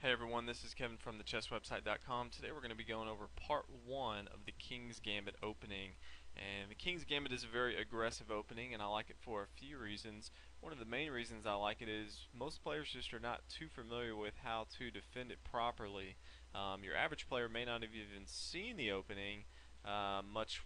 Hey everyone, this is Kevin from thechesswebsite.com. Today we're going to be going over part 1 of the King's Gambit opening. And the King's Gambit is a very aggressive opening, and I like it for a few reasons. One of the main reasons I like it is most players just are not too familiar with how to defend it properly. Your average player may not have even seen the opening, much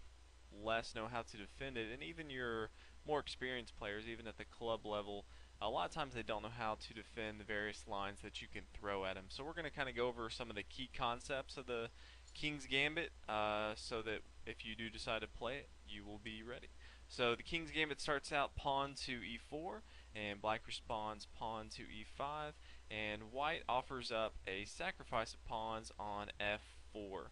less know how to defend it, and even your more experienced players, even at the club level, a lot of times they don't know how to defend the various lines that you can throw at them. So we're going to kind of go over some of the key concepts of the King's Gambit so that if you do decide to play it, you will be ready. So the King's Gambit starts out pawn to e4, and black responds pawn to e5, and white offers up a sacrifice of pawns on f4.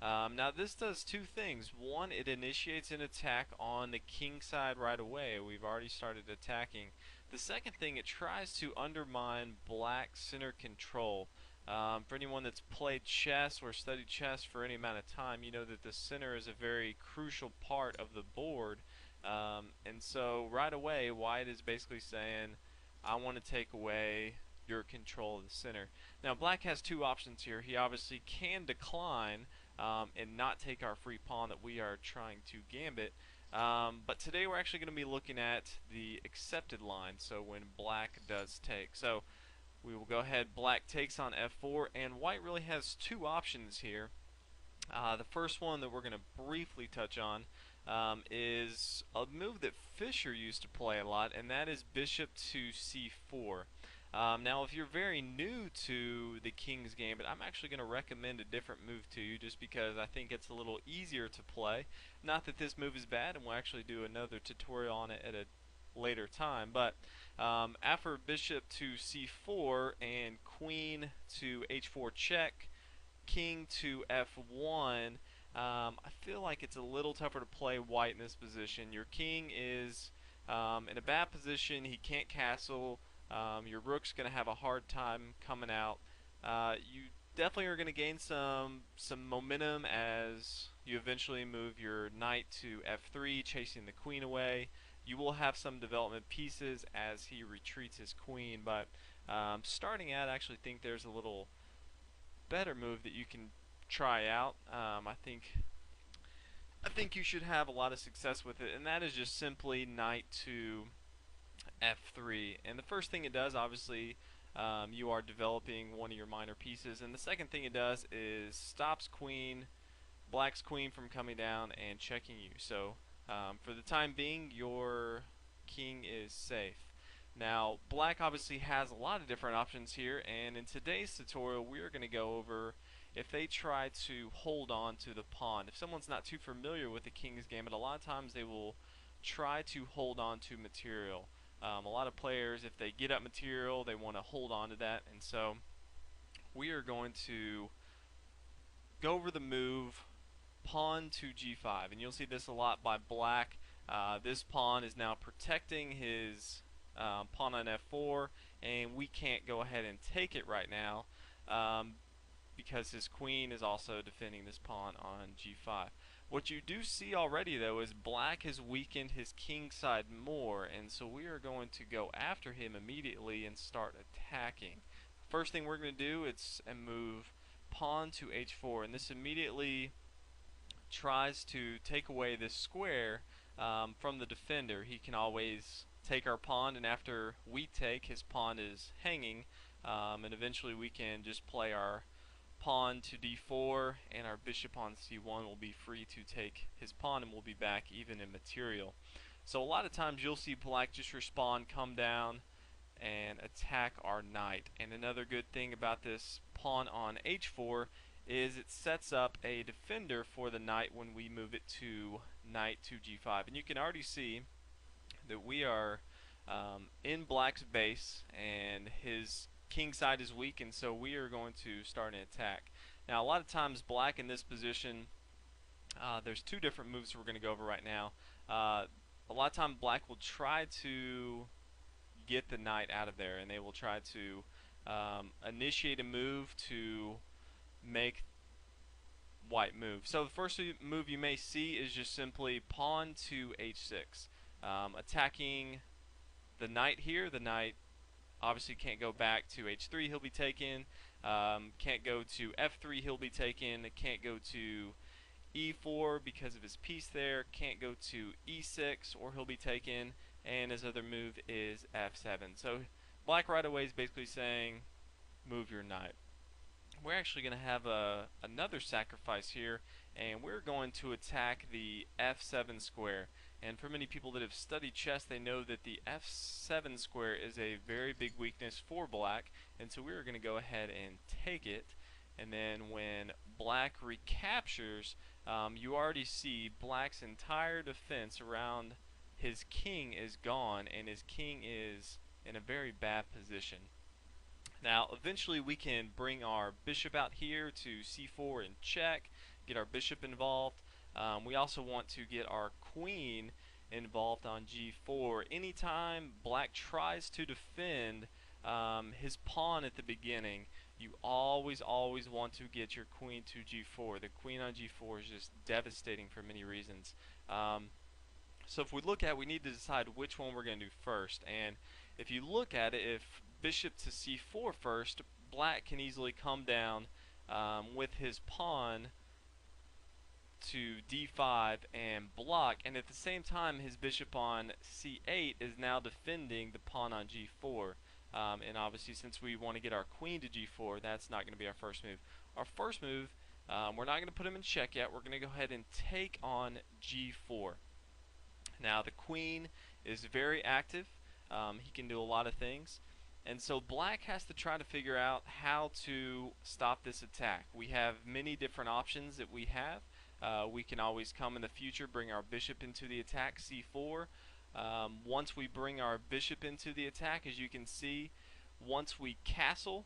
Now this does two things. One, it initiates an attack on the king side right away. We've already started attacking. The second thing, it tries to undermine black center control. For anyone that's played chess or studied chess for any amount of time, you know that the center is a very crucial part of the board. And so right away, white is basically saying, I want to take away your control of the center. Now black has two options here. He obviously can decline and not take our free pawn that we are trying to gambit. But today we're actually going to be looking at the accepted line, so when black does take. So we will go ahead, black takes on f4, and white really has two options here. The first one that we're going to briefly touch on is a move that Fischer used to play a lot, and that is bishop to c4. Now if you're very new to the King's Gambit, I'm actually going to recommend a different move to you just because I think it's a little easier to play. Not that this move is bad, and we'll actually do another tutorial on it at a later time, but after bishop to c4 and queen to h4 check, king to f1, I feel like it's a little tougher to play white in this position. Your king is in a bad position. He can't castle. Your rook's going to have a hard time coming out. You definitely are going to gain some momentum as you eventually move your knight to f3, chasing the queen away. You will have some development pieces as he retreats his queen, but starting out, I actually think there's a little better move that you can try out. I think you should have a lot of success with it, and that is just simply knight to f3. And the first thing it does, obviously, you are developing one of your minor pieces, and the second thing it does is stops black's queen from coming down and checking you. So for the time being, your king is safe. Now black obviously has a lot of different options here, and in today's tutorial we are going to go over if they try to hold on to the pawn. If someone's not too familiar with the King's Gambit, a lot of times they will try to hold on to material. A lot of players, if they get up material, they want to hold on to that, and so we are going to go over the move pawn to g5, and you'll see this a lot by black. This pawn is now protecting his pawn on f4, and we can't go ahead and take it right now because his queen is also defending this pawn on g5. What you do see already though is black has weakened his king side more, and so we are going to go after him immediately and start attacking. First thing we're going to do is move pawn to h4, and this immediately tries to take away this square from the defender. He can always take our pawn, and after we take, his pawn is hanging, and eventually we can just play our pawn to d4, and our bishop on c1 will be free to take his pawn, and we'll be back even in material. So a lot of times you'll see black just respond, come down, and attack our knight. And another good thing about this pawn on h4 is it sets up a defender for the knight when we move it to knight to g5. And you can already see that we are in black's base, and his king side is weak, and so we are going to start an attack. Now a lot of times black in this position, there's two different moves we're going to go over right now. A lot of times black will try to get the knight out of there, and they will try to initiate a move to make white move. So the first move you may see is just simply pawn to h6, attacking the knight here. The knight obviously can't go back to h3, he'll be taken. Can't go to f3, he'll be taken. Can't go to e4 because of his piece there. Can't go to e6 or he'll be taken. And his other move is f7. So black right away is basically saying move your knight. We're actually going to have another sacrifice here, and we're going to attack the f7 square. And for many people that have studied chess, they know that the f7 square is a very big weakness for black, and so we're going to go ahead and take it. And then when black recaptures, you already see black's entire defense around his king is gone, and his king is in a very bad position. Now, eventually we can bring our bishop out here to c4 and check, get our bishop involved. We also want to get our queen involved on g4. Anytime black tries to defend his pawn at the beginning, you always want to get your queen to g4. The queen on g4 is just devastating for many reasons. So if we look at it, we need to decide which one we're going to do first. And if you look at it, if bishop to c4 first, black can easily come down with his pawn to d5 and block, and at the same time his bishop on c8 is now defending the pawn on g4. And obviously, since we want to get our queen to g4, that's not going to be our first move. Our first move, we're not going to put him in check yet. We're going to go ahead and take on g4. Now the queen is very active. He can do a lot of things. And so black has to try to figure out how to stop this attack. We have many different options that we have. We can always come in the future, bring our bishop into the attack, c4. Once we bring our bishop into the attack, as you can see, once we castle,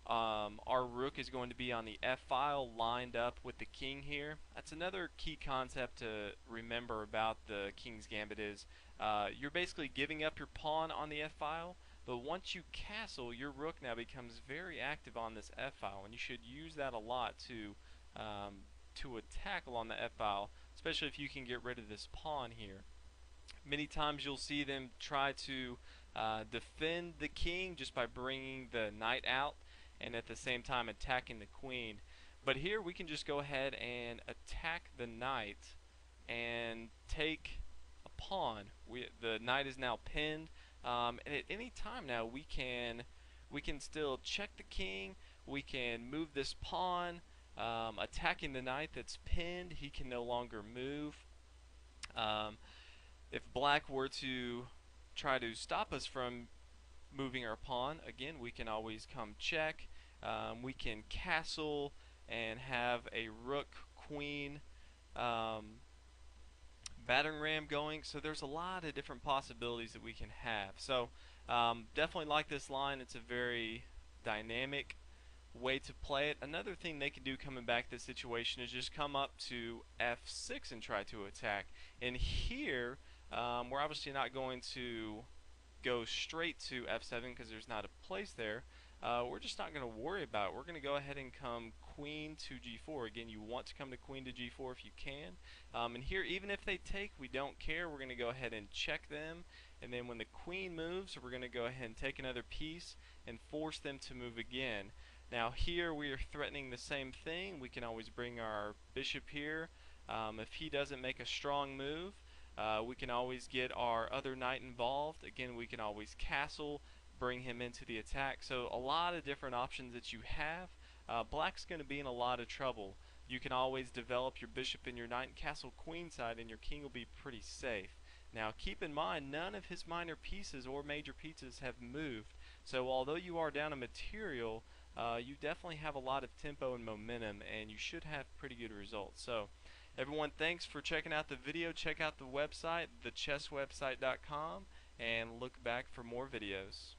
our rook is going to be on the f-file lined up with the king here. That's another key concept to remember about the King's Gambit is you're basically giving up your pawn on the f-file, but once you castle, your rook now becomes very active on this f-file, and you should use that a lot to attack along the f-file, especially if you can get rid of this pawn here. Many times you'll see them try to defend the king just by bringing the knight out and at the same time attacking the queen. But here we can just go ahead and attack the knight and take a pawn. The knight is now pinned, and at any time now we can still check the king. We can move this pawn, attacking the knight that's pinned. He can no longer move. If black were to try to stop us from moving our pawn, again, we can always come check. We can castle and have a rook queen battering ram going. So there's a lot of different possibilities that we can have. So definitely like this line. It's a very dynamic way to play it. Another thing they can do coming back to this situation is just come up to f6 and try to attack. And here we're obviously not going to go straight to f7 because there's not a place there. We're just not going to worry about it. We're going to go ahead and come queen to g4. Again, you want to come to queen to g4 if you can. And here, even if they take, we don't care. We're going to go ahead and check them. And then when the queen moves, we're going to go ahead and take another piece and force them to move again. Now here we are threatening the same thing. We can always bring our bishop here. If he doesn't make a strong move, we can always get our other knight involved. Again, we can always castle, bring him into the attack. So a lot of different options that you have. Black's going to be in a lot of trouble. You can always develop your bishop and your knight and castle queenside, and your king will be pretty safe. Now keep in mind, none of his minor pieces or major pieces have moved. So although you are down a material, you definitely have a lot of tempo and momentum, and you should have pretty good results. So everyone, thanks for checking out the video. Check out the website, thechesswebsite.com, and look back for more videos.